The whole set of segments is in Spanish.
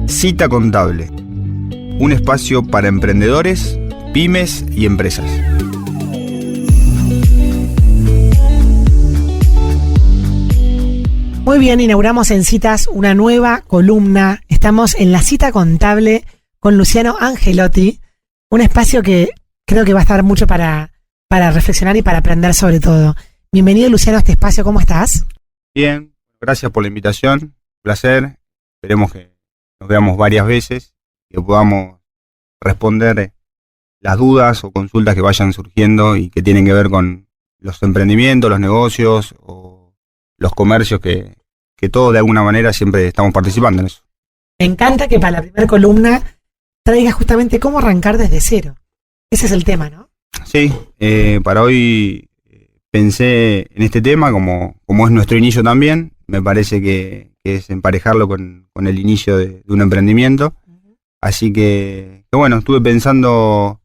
Cita Contable, un espacio para emprendedores, pymes y empresas. Muy bien, inauguramos en Citas una nueva columna. Estamos en la Cita Contable con Luciano Angelotti, un espacio que creo que va a estar mucho para reflexionar y para aprender sobre todo. Bienvenido, Luciano, a este espacio. ¿Cómo estás? Bien, gracias por la invitación. Placer. Esperemos que nos veamos varias veces y que podamos responder las dudas o consultas que vayan surgiendo y que tienen que ver con los emprendimientos, los negocios o los comercios que todos de alguna manera siempre estamos participando en eso. Me encanta que para la primera columna traigas justamente cómo arrancar desde cero. Ese es el tema, ¿no? Sí, para hoy pensé en este tema como es nuestro inicio también. Me parece que es emparejarlo con el inicio de un emprendimiento. Así que bueno, estuve pensando,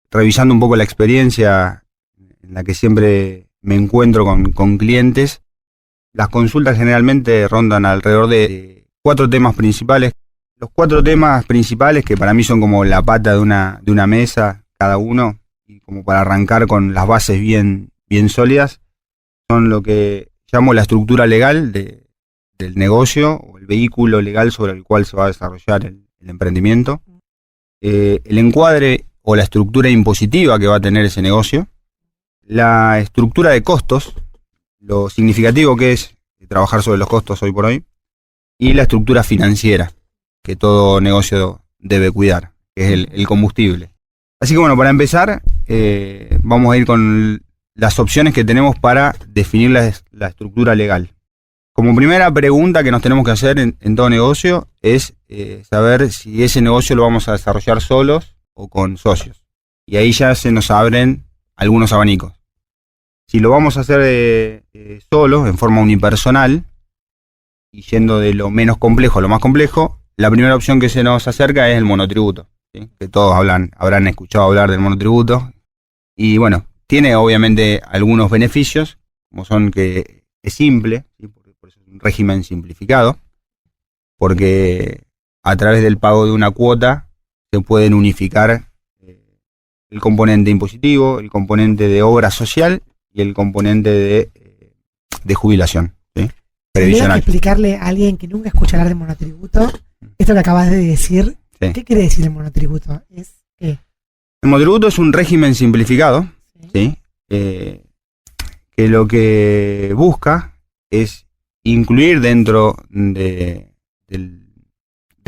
revisando un poco la experiencia en la que siempre me encuentro con clientes. Las consultas generalmente rondan alrededor de 4 temas principales. Los 4 temas principales, que para mí son como la pata de una mesa cada uno, y como para arrancar con las bases bien sólidas, son lo que llamo la estructura legal del negocio, o el vehículo legal sobre el cual se va a desarrollar el emprendimiento, el encuadre o la estructura impositiva que va a tener ese negocio, la estructura de costos, lo significativo que es trabajar sobre los costos hoy por hoy, y la estructura financiera que todo negocio debe cuidar, que es el combustible. Así que bueno, para empezar, vamos a ir con las opciones que tenemos para definir la estructura legal. Como primera pregunta que nos tenemos que hacer en todo negocio es saber si ese negocio lo vamos a desarrollar solos o con socios. Y ahí ya se nos abren algunos abanicos. Si lo vamos a hacer solos, en forma unipersonal, y yendo de lo menos complejo a lo más complejo, la primera opción que se nos acerca es el monotributo, ¿sí? Que todos habrán escuchado hablar del monotributo. Y bueno, tiene obviamente algunos beneficios, como son que es simple, ¿sí? Por eso es un régimen simplificado, porque a través del pago de una cuota se pueden unificar el componente impositivo, el componente de obra social y el componente de jubilación, ¿sí? Previsional. Tendría que explicarle a alguien que nunca escucha hablar de monotributo esto que acabas de decir. Sí. ¿Qué quiere decir el monotributo? ¿Es qué? El monotributo es un régimen simplificado, ¿sí? Que lo que busca es incluir dentro del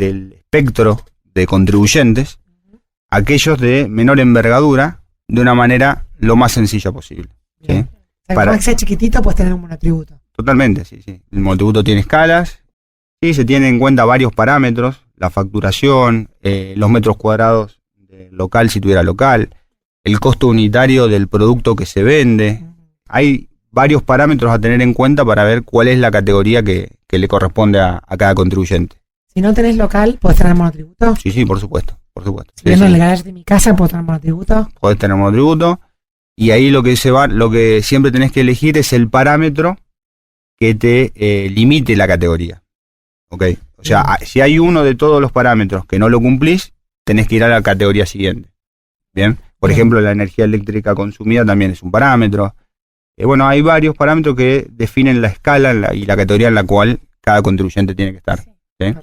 espectro de contribuyentes aquellos de menor envergadura de una manera lo más sencilla posible. ¿Sí? O sea, para que sea chiquitito puedes tener un monotributo. Totalmente, sí. El monotributo tiene escalas, sí, se tienen en cuenta varios parámetros, la facturación, los metros cuadrados del local si tuviera local, el costo unitario del producto que se vende. Hay varios parámetros a tener en cuenta para ver cuál es la categoría que le corresponde a cada contribuyente. Si no tenés local, ¿podés tener monotributo? Sí, por supuesto. Si viendo el garage de mi casa, ¿puedo tener monotributo? Podés tener monotributo. Y ahí lo que siempre tenés que elegir es el parámetro que te limite la categoría. ¿Ok? O sea, si hay uno de todos los parámetros que no lo cumplís, tenés que ir a la categoría siguiente. ¿Bien? Por ejemplo, la energía eléctrica consumida también es un parámetro. Bueno, hay varios parámetros que definen la escala y la categoría en la cual cada contribuyente tiene que estar. ¿Sí?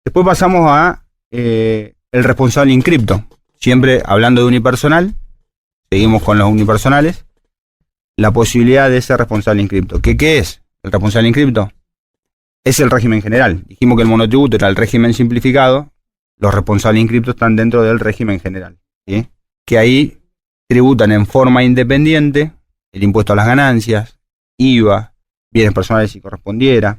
Después pasamos a el responsable inscripto. Siempre hablando de unipersonal, seguimos con los unipersonales. La posibilidad de ser responsable inscripto. ¿Qué es el responsable inscripto? Es el régimen general. Dijimos que el monotributo era el régimen simplificado. Los responsables inscriptos están dentro del régimen general, ¿sí? Que ahí tributan en forma independiente el impuesto a las ganancias, IVA, bienes personales si correspondiera,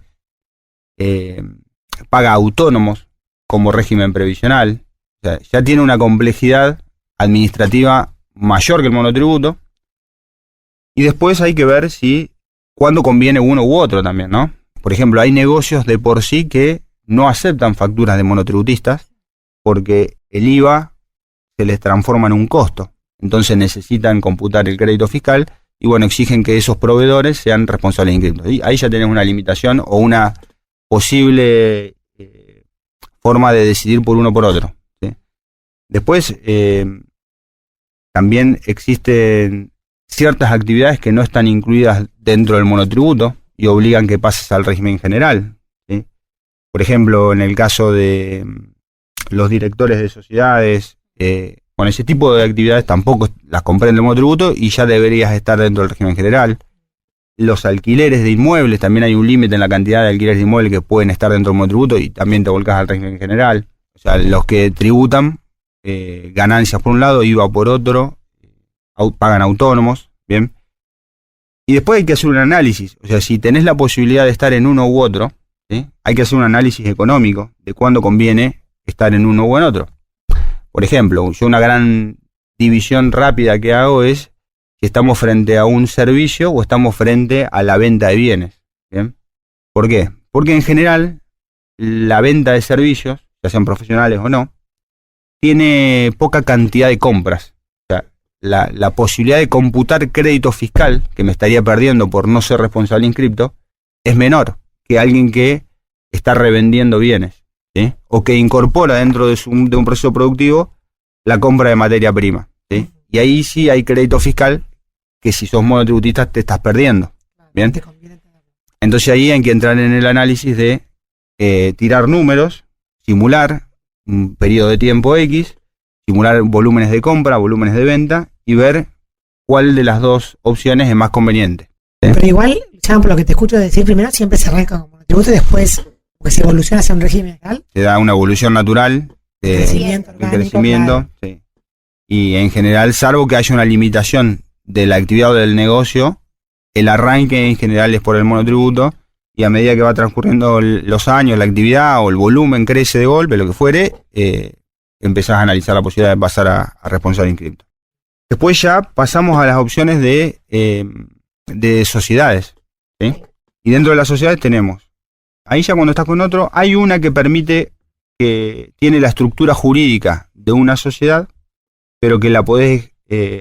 paga autónomos como régimen previsional. O sea, ya tiene una complejidad administrativa mayor que el monotributo. Y después hay que ver cuándo conviene uno u otro también, ¿no? Por ejemplo, hay negocios de por sí que no aceptan facturas de monotributistas porque el IVA se les transforma en un costo. Entonces necesitan computar el crédito fiscal y bueno, exigen que esos proveedores sean responsables inscriptos. Y ahí ya tenés una limitación o una posible forma de decidir por uno o por otro, ¿sí? Después, también existen ciertas actividades que no están incluidas dentro del monotributo y obligan que pases al régimen general, ¿sí? Por ejemplo, en el caso de los directores de sociedades, bueno, ese tipo de actividades tampoco las comprende el monotributo y ya deberías estar dentro del régimen general. Los alquileres de inmuebles, también hay un límite en la cantidad de alquileres de inmuebles que pueden estar dentro del monotributo y también te volcás al régimen general. O sea, los que tributan ganancias por un lado, IVA por otro, pagan autónomos, ¿bien? Y después hay que hacer un análisis. O sea, si tenés la posibilidad de estar en uno u otro, ¿sí? Hay que hacer un análisis económico de cuándo conviene estar en uno u en otro. Por ejemplo, yo una gran división rápida que hago es si estamos frente a un servicio o estamos frente a la venta de bienes, ¿bien? ¿Por qué? Porque en general la venta de servicios, ya sean profesionales o no, tiene poca cantidad de compras. O sea, la posibilidad de computar crédito fiscal, que me estaría perdiendo por no ser responsable inscripto, es menor que alguien que está revendiendo bienes, ¿sí? O que incorpora dentro de un proceso productivo la compra de materia prima, ¿sí? Y ahí sí hay crédito fiscal que si sos monotributista te estás perdiendo, ¿bien? Entonces ahí hay que entrar en el análisis de tirar números, simular un periodo de tiempo X, simular volúmenes de compra, volúmenes de venta y ver cuál de las dos opciones es más conveniente, ¿sí? Pero igual, ya por lo que te escucho decir, primero siempre se arranca como monotributo y después, porque se evoluciona hacia un régimen general. Se da una evolución natural de crecimiento, claro. Sí. Y en general, salvo que haya una limitación de la actividad o del negocio, el arranque en general es por el monotributo y a medida que va transcurriendo los años, la actividad o el volumen crece de golpe, lo que fuere, empezás a analizar la posibilidad de pasar a responsable inscripto. Después ya pasamos a las opciones de sociedades, ¿sí? Y dentro de las sociedades tenemos, ahí ya cuando estás con otro, hay una que permite, que tiene la estructura jurídica de una sociedad, pero que la podés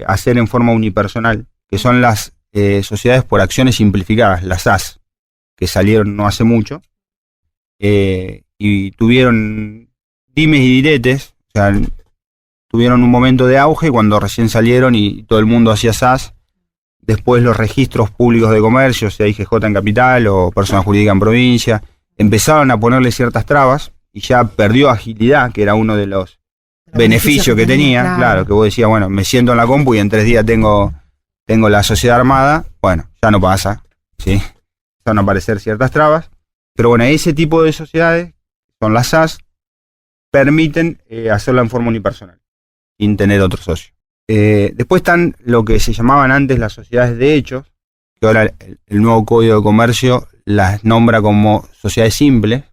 hacer en forma unipersonal, que son las sociedades por acciones simplificadas, las SAS, que salieron no hace mucho, y tuvieron dimes y diretes, o sea, tuvieron un momento de auge cuando recién salieron y todo el mundo hacía SAS. Después los registros públicos de comercio, sea IGJ en capital o persona jurídica en provincia, empezaron a ponerle ciertas trabas y ya perdió agilidad, que era uno de los beneficios que tenía, claro, que vos decías, bueno, me siento en la compu y en 3 días tengo la sociedad armada. Bueno, ya no pasa, ¿sí? Van a aparecer ciertas trabas, pero bueno, ese tipo de sociedades, son las SAS, permiten hacerlo en forma unipersonal, sin tener otro socio. Después están lo que se llamaban antes las sociedades de hechos, que ahora el nuevo Código de Comercio las nombra como sociedades simples.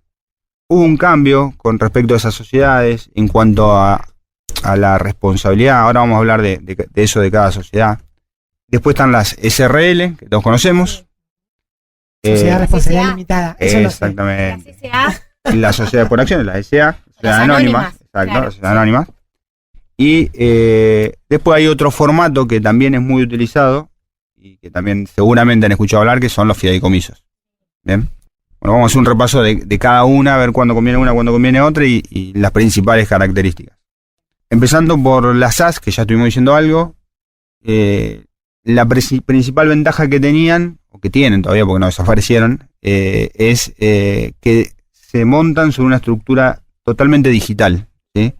Hubo un cambio con respecto a esas sociedades en cuanto a la responsabilidad. Ahora vamos a hablar de eso de cada sociedad. Después están las SRL, que todos conocemos. Sociedad Responsabilidad Limitada. Eso exactamente. Las sociedades por acciones, las SA, sociedades anónimas. Exacto, claro, las sociedades anónimas. Y después hay otro formato que también es muy utilizado y que también seguramente han escuchado hablar, que son los fideicomisos. Bien. Bueno, vamos a hacer un repaso de cada una, a ver cuándo conviene una, cuándo conviene otra y las principales características. Empezando por las SAS, que ya estuvimos diciendo algo. La principal ventaja que tenían, o que tienen todavía porque no desaparecieron, es que se montan sobre una estructura totalmente digital, ¿sí?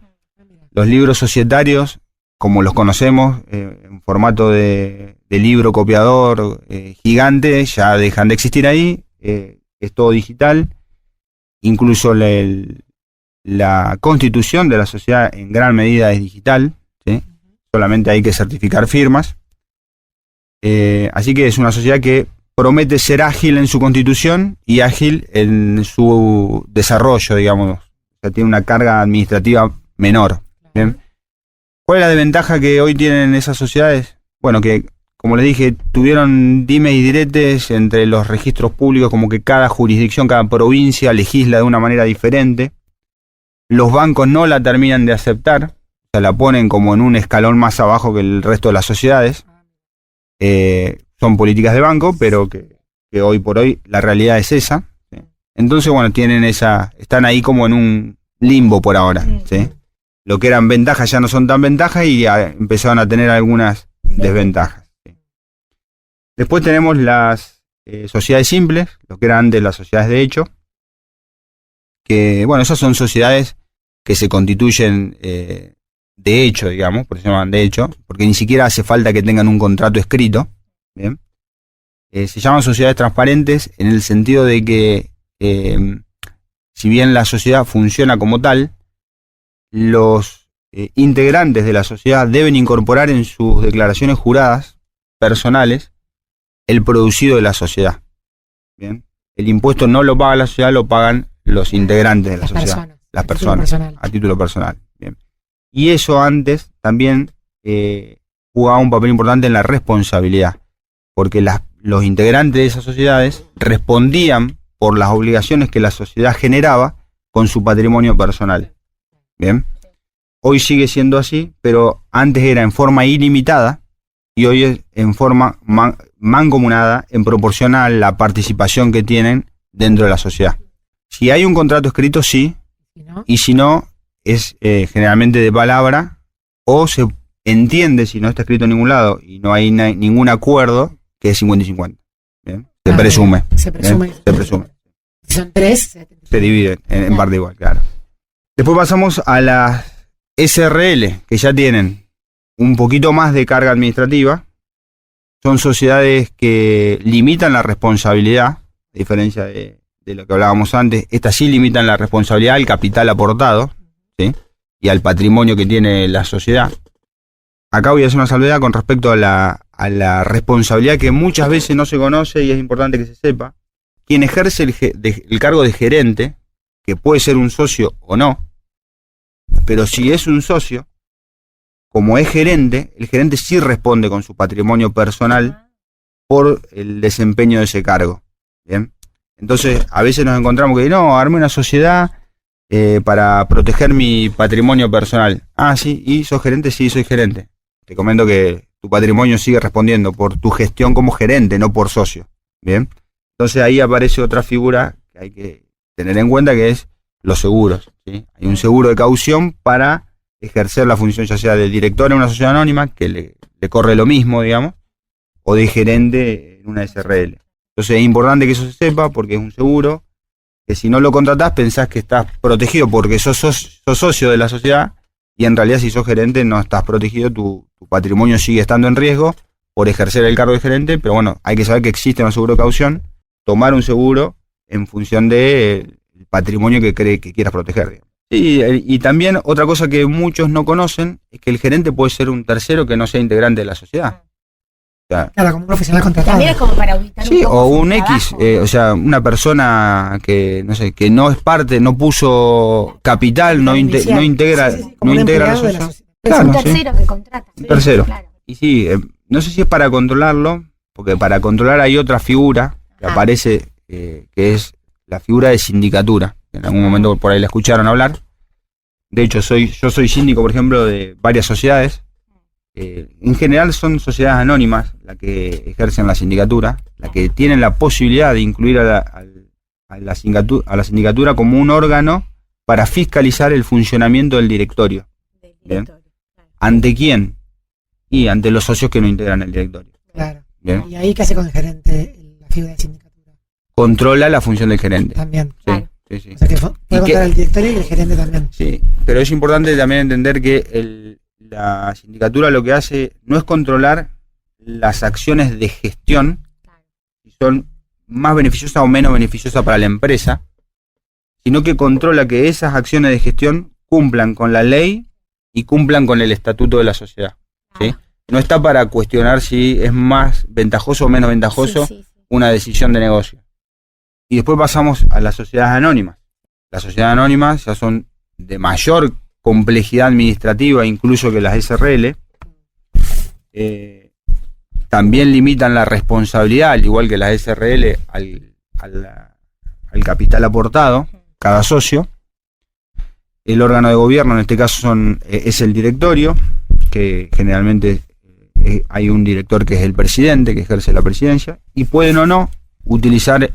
Los libros societarios, como los conocemos, en formato de libro copiador gigante, ya dejan de existir ahí. Es todo digital. Incluso la constitución de la sociedad en gran medida es digital, ¿sí? Solamente hay que certificar firmas. Así que es una sociedad que promete ser ágil en su constitución y ágil en su desarrollo, digamos. O sea, tiene una carga administrativa menor. ¿Bien? ¿Cuál es la desventaja que hoy tienen esas sociedades? Bueno, que, como les dije, tuvieron dimes y diretes entre los registros públicos, como que cada jurisdicción, cada provincia legisla de una manera diferente. Los bancos no la terminan de aceptar, o sea, la ponen como en un escalón más abajo que el resto de las sociedades. Son políticas de banco, pero que hoy por hoy la realidad es esa, ¿sí? Entonces, bueno, están ahí como en un limbo por ahora, ¿sí? Lo que eran ventajas ya no son tan ventajas y ya empezaron a tener algunas desventajas. ¿Sí? Después tenemos las sociedades simples, lo que eran antes las sociedades de hecho, que, bueno, esas son sociedades que se constituyen de hecho, digamos, por eso se llaman de hecho, porque ni siquiera hace falta que tengan un contrato escrito, ¿bien? Se llaman sociedades transparentes en el sentido de que, si bien la sociedad funciona como tal, los integrantes de la sociedad deben incorporar en sus declaraciones juradas personales el producido de la sociedad. ¿Bien? El impuesto no lo paga la sociedad, lo pagan los integrantes de la sociedad, las personas, a título personal. Bien. Y eso antes también jugaba un papel importante en la responsabilidad, porque los integrantes de esas sociedades respondían por las obligaciones que la sociedad generaba con su patrimonio personal. Bien. Hoy sigue siendo así, pero antes era en forma ilimitada y hoy es en forma mancomunada en proporción a la participación que tienen dentro de la sociedad. Si hay un contrato escrito, sí, y si no, es generalmente de palabra, o se entiende, si no está escrito en ningún lado y no hay ningún acuerdo, que es 50 y 50. ¿Bien? Se presume. Se presume. Si son 3, se divide en parte igual, claro. Después pasamos a las SRL, que ya tienen un poquito más de carga administrativa. Son sociedades que limitan la responsabilidad, a diferencia de lo que hablábamos antes. Estas sí limitan la responsabilidad al capital aportado, ¿sí? Y al patrimonio que tiene la sociedad. Acá voy a hacer una salvedad con respecto a la responsabilidad que muchas veces no se conoce y es importante que se sepa. Quien ejerce el cargo de gerente, que puede ser un socio o no, pero si es un socio, como es gerente, el gerente sí responde con su patrimonio personal por el desempeño de ese cargo. ¿Bien? Entonces, a veces nos encontramos que no, armé una sociedad para proteger mi patrimonio personal. Ah, sí, ¿y sos gerente? Sí, soy gerente. Te comento que tu patrimonio sigue respondiendo por tu gestión como gerente, no por socio. ¿Bien? Entonces ahí aparece otra figura que hay que tener en cuenta, que es los seguros. ¿Sí? Hay un seguro de caución para ejercer la función ya sea de director en una sociedad anónima, que le corre lo mismo, digamos, o de gerente en una SRL. Entonces es importante que eso se sepa, porque es un seguro que si no lo contratás pensás que estás protegido porque sos socio de la sociedad, y en realidad si sos gerente no estás protegido, tu patrimonio sigue estando en riesgo por ejercer el cargo de gerente, pero bueno, hay que saber que existe un seguro de caución, tomar un seguro en función del patrimonio que quieras proteger, digamos. Y también otra cosa que muchos no conocen es que el gerente puede ser un tercero que no sea integrante de la sociedad. O sea, claro, como un profesional contratado. También es como para ubicar sí, o un X, o sea, una persona que no sé, que no es parte, no puso capital, no integra la sociedad. Claro, un tercero que contrata. Un tercero. Claro. Y sí, no sé si es para controlarlo, porque para controlar hay otra figura que aparece, que es la figura de sindicatura. En algún momento por ahí la escucharon hablar. De hecho, yo soy síndico, por ejemplo, de varias sociedades. En general son sociedades anónimas las que ejercen la sindicatura, las que tienen la posibilidad de incluir a la sindicatura como un órgano para fiscalizar el funcionamiento del directorio. ¿Bien? ¿Ante quién? Y ante los socios que no integran el directorio. Claro. ¿Bien? ¿Y ahí qué hace con el gerente, la figura de sindicatura? Controla la función del gerente. También. Sí, Claro. sí. O sea que puede controlar el directorio y el gerente también. Sí, pero es importante también entender que la sindicatura lo que hace no es controlar las acciones de gestión, si son más beneficiosas o menos beneficiosas para la empresa, sino que controla que esas acciones de gestión cumplan con la ley y cumplan con el estatuto de la sociedad. ¿Sí? No está para cuestionar si es más ventajoso o menos ventajoso una decisión de negocio. Y después pasamos a las sociedades anónimas. Las sociedades anónimas ya son de mayor complejidad administrativa incluso que las SRL. También limitan la responsabilidad, al igual que las SRL, al capital aportado, cada socio. El órgano de gobierno, en este caso es el directorio, que generalmente hay un director que es el presidente, que ejerce la presidencia, y pueden o no utilizar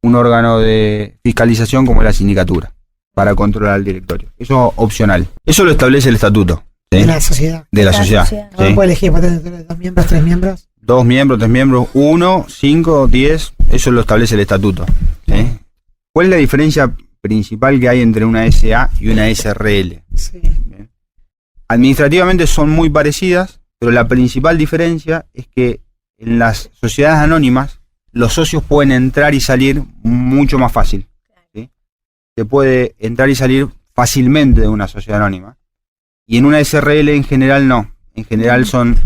un órgano de fiscalización como es la sindicatura, para controlar al directorio. Eso es opcional. Eso lo establece el estatuto, ¿sí? De la sociedad. De la sociedad. No ¿sí? puede elegir, puede tener 2 miembros, 3 miembros. 2 miembros, 3 miembros, 1, 5, 10, eso lo establece el estatuto, ¿sí? ¿Cuál es la diferencia principal que hay entre una SA y una SRL? Sí. Bien. Administrativamente son muy parecidas, pero la principal diferencia es que en las sociedades anónimas los socios pueden entrar y salir mucho más fácil, ¿sí? Se puede entrar y salir fácilmente de una sociedad anónima, y en una SRL en general no. En general son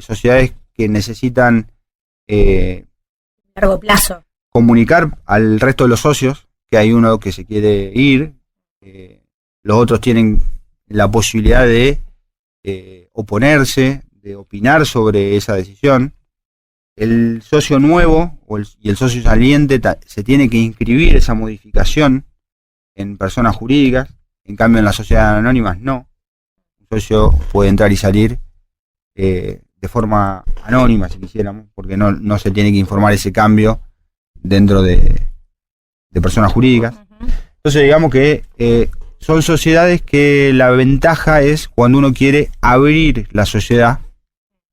sociedades que necesitan Largo plazo. comunicar al resto de los socios que hay uno que se quiere ir, los otros tienen la posibilidad de oponerse, de opinar sobre esa decisión. El socio nuevo y el socio saliente se tiene que inscribir esa modificación en personas jurídicas, en cambio en las sociedades anónimas no. Un socio puede entrar y salir de forma anónima, si quisiéramos, porque no se tiene que informar ese cambio dentro de personas jurídicas. Entonces digamos que son sociedades que la ventaja es cuando uno quiere abrir la sociedad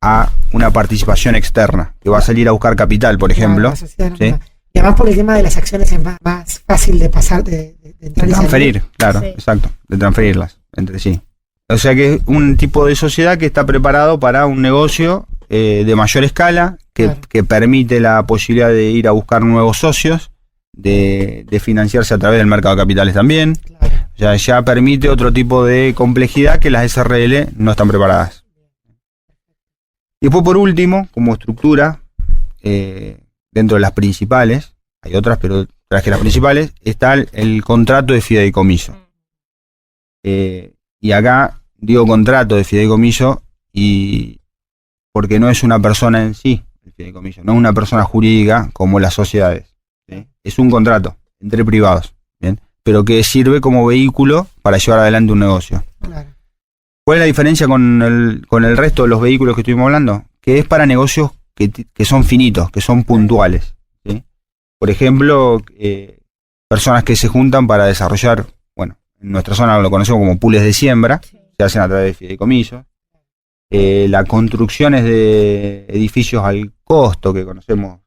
a una participación externa, que va a salir a buscar capital, por ejemplo. Sociedad, ¿sí? Y además por el tema de las acciones es más fácil de pasar, de entrar De y salir. transferir, claro, Sí. exacto, de transferirlas entre sí. O sea que es un tipo de sociedad que está preparado para un negocio de mayor escala, Claro. que permite la posibilidad de ir a buscar nuevos socios, de financiarse a través del mercado de capitales también. Claro. O sea, ya permite otro tipo de complejidad que las SRL no están preparadas. Y después, por último, como estructura, dentro de las principales, hay otras, pero tras que las principales, está el contrato de fideicomiso. Y acá digo contrato de fideicomiso y porque no es una persona en sí, el fideicomiso, no es una persona jurídica como las sociedades, ¿sí? Es un contrato entre privados, ¿bien? Pero que sirve como vehículo para llevar adelante un negocio. Claro. ¿Cuál es la diferencia con el resto de los vehículos que estuvimos hablando? Que es para negocios que son finitos, que son puntuales, ¿sí? Por ejemplo, personas que se juntan para desarrollar, bueno, en nuestra zona lo conocemos como pools de siembra, se hacen a través de fideicomisos. Las construcciones de edificios al costo que conocemos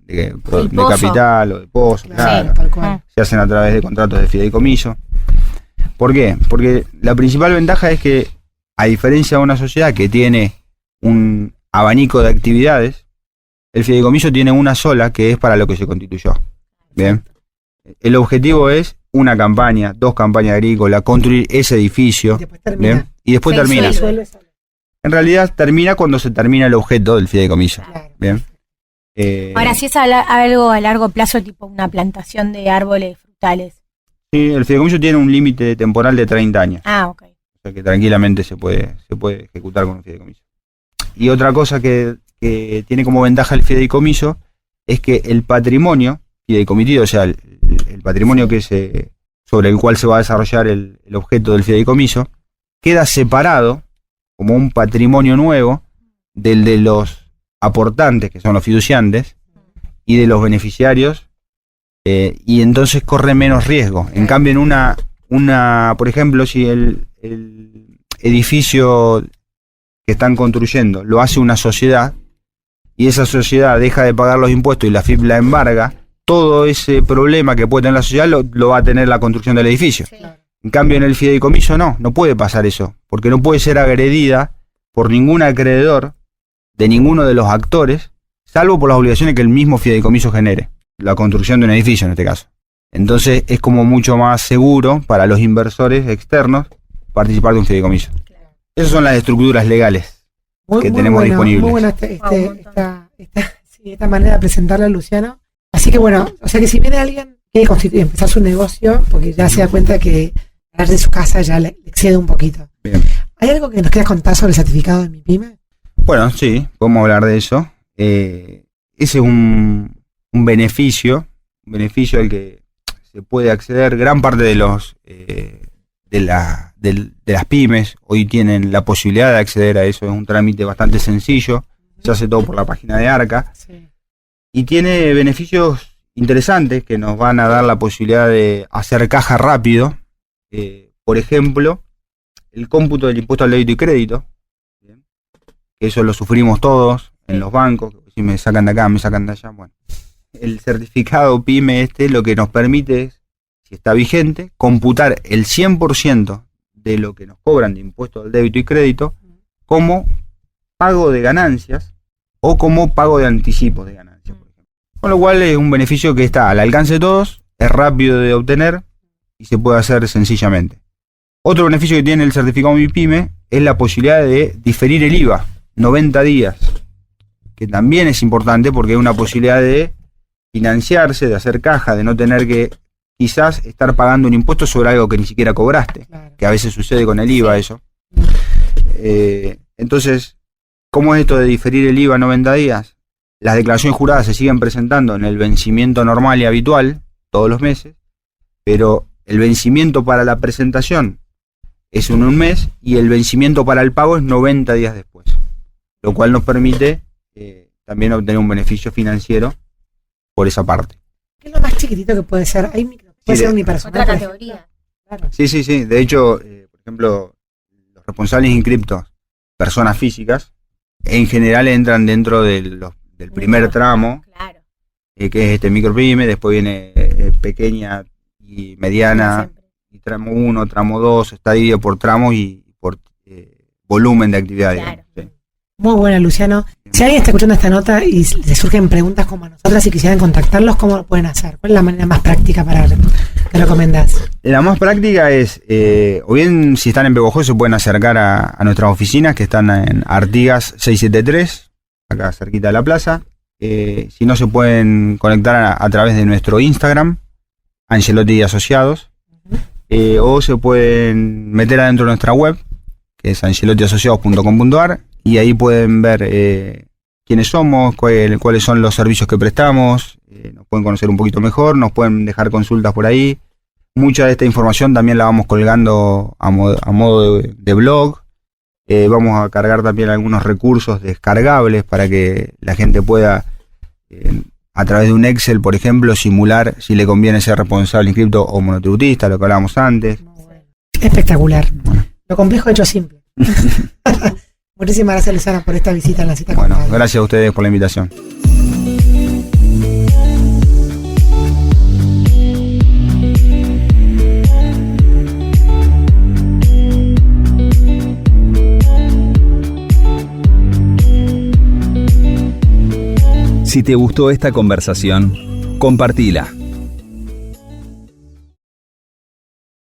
de pozo. capital o de pozo, Claro, claro, tal cual. se hacen a través de contratos de fideicomiso. ¿Por qué? Porque la principal ventaja es que, a diferencia de una sociedad que tiene un abanico de actividades, el fideicomiso tiene una sola que es para lo que se constituyó. Bien. El objetivo es una campaña, 2 campañas agrícolas, construir ese edificio. Y después termina. Bien. Y después Se termina. disuelve. En realidad termina cuando se termina el objeto del fideicomiso. Claro. Bien. Ahora, si es algo a largo plazo, tipo una plantación de árboles frutales. Sí, el fideicomiso tiene un límite temporal de 30 años. Ah, ok. O sea que tranquilamente se puede ejecutar con un fideicomiso. Y otra cosa que tiene como ventaja el fideicomiso es que el patrimonio fideicomitido, o sea, el patrimonio sobre el cual se va a desarrollar el objeto del fideicomiso, queda separado como un patrimonio nuevo del de los aportantes, que son los fiduciantes, y de los beneficiarios, y entonces corre menos riesgo. En cambio, en una por ejemplo, si el edificio que están construyendo lo hace una sociedad, y esa sociedad deja de pagar los impuestos y la FIP la embarga, todo ese problema que puede tener la sociedad lo va a tener la construcción del edificio. Sí. En cambio, en el fideicomiso no puede pasar eso, porque no puede ser agredida por ningún acreedor de ninguno de los actores, salvo por las obligaciones que el mismo fideicomiso genere, la construcción de un edificio en este caso. Entonces es como mucho más seguro para los inversores externos participar de un fideicomiso. Esas son las estructuras legales que tenemos bueno, disponibles. Muy buena esta manera de presentarla, Luciano. Así que bueno, o sea que si viene alguien que quiere empezar su negocio, porque ya se da cuenta que hablar de su casa ya le excede un poquito. Bien. ¿Hay algo que nos quieras contar sobre el certificado de MIPYME? Bueno, sí, podemos hablar de eso. Ese es un beneficio al que se puede acceder. Gran parte de los de las pymes hoy tienen la posibilidad de acceder a eso. Es un trámite bastante sencillo, se hace todo por la página de Arca Sí. y tiene beneficios interesantes que nos van a dar la posibilidad de hacer caja rápido. Por ejemplo, el cómputo del impuesto al débito y crédito, ¿bien? Que eso lo sufrimos todos en los bancos, si me sacan de acá, me sacan de allá. Bueno, el certificado PYME lo que nos permite es, si está vigente, computar el 100% de lo que nos cobran de impuesto al débito y crédito como pago de ganancias o como pago de anticipos de ganancias, por ejemplo. Con lo cual es un beneficio que está al alcance de todos, es rápido de obtener y se puede hacer sencillamente. Otro beneficio que tiene el certificado MIPYME es la posibilidad de diferir el IVA, 90 días, que también es importante porque es una posibilidad de financiarse, de hacer caja, de no tener que quizás estar pagando un impuesto sobre algo que ni siquiera cobraste, claro, que a veces sucede con el IVA eso. Entonces, ¿cómo es esto de diferir el IVA 90 días? Las declaraciones juradas se siguen presentando en el vencimiento normal y habitual, todos los meses, pero el vencimiento para la presentación es en un mes y el vencimiento para el pago es 90 días después, lo cual nos permite también obtener un beneficio financiero por esa parte. ¿Qué es lo más chiquitito que puede ser? Puede ser unipersonal. Otra categoría. Claro. Sí. De hecho, por ejemplo, los responsables inscriptos, personas físicas, en general entran dentro del primer tramo, claro, que es este micropyme, después viene pequeña y mediana, y tramo 1, tramo 2, está dividido por tramos y por volumen de actividad. Claro. Sí. Muy buena, Luciano. Si alguien está escuchando esta nota y le surgen preguntas como a nosotras y quisieran contactarlos, ¿cómo lo pueden hacer? ¿Cuál es la manera más práctica para que recomendás? La más práctica es, o bien si están en Pehuajó se pueden acercar a nuestras oficinas que están en Artigas 673, acá cerquita de la plaza. Si no, se pueden conectar a través de nuestro Instagram, Angelotti y Asociados, o se pueden meter adentro de nuestra web, que es angelottiasociados.com.ar, y ahí pueden ver quiénes somos, cuáles son los servicios que prestamos, nos pueden conocer un poquito mejor, nos pueden dejar consultas por ahí. Mucha de esta información también la vamos colgando a modo de blog. Vamos a cargar también algunos recursos descargables para que la gente pueda, a través de un Excel, por ejemplo, simular si le conviene ser responsable inscripto o monotributista, lo que hablábamos antes. Espectacular. Bueno. Lo complejo hecho simple. Muchísimas gracias, Luciano, por esta visita en la cita. Bueno, gracias a ustedes por la invitación. Si te gustó esta conversación, compartila.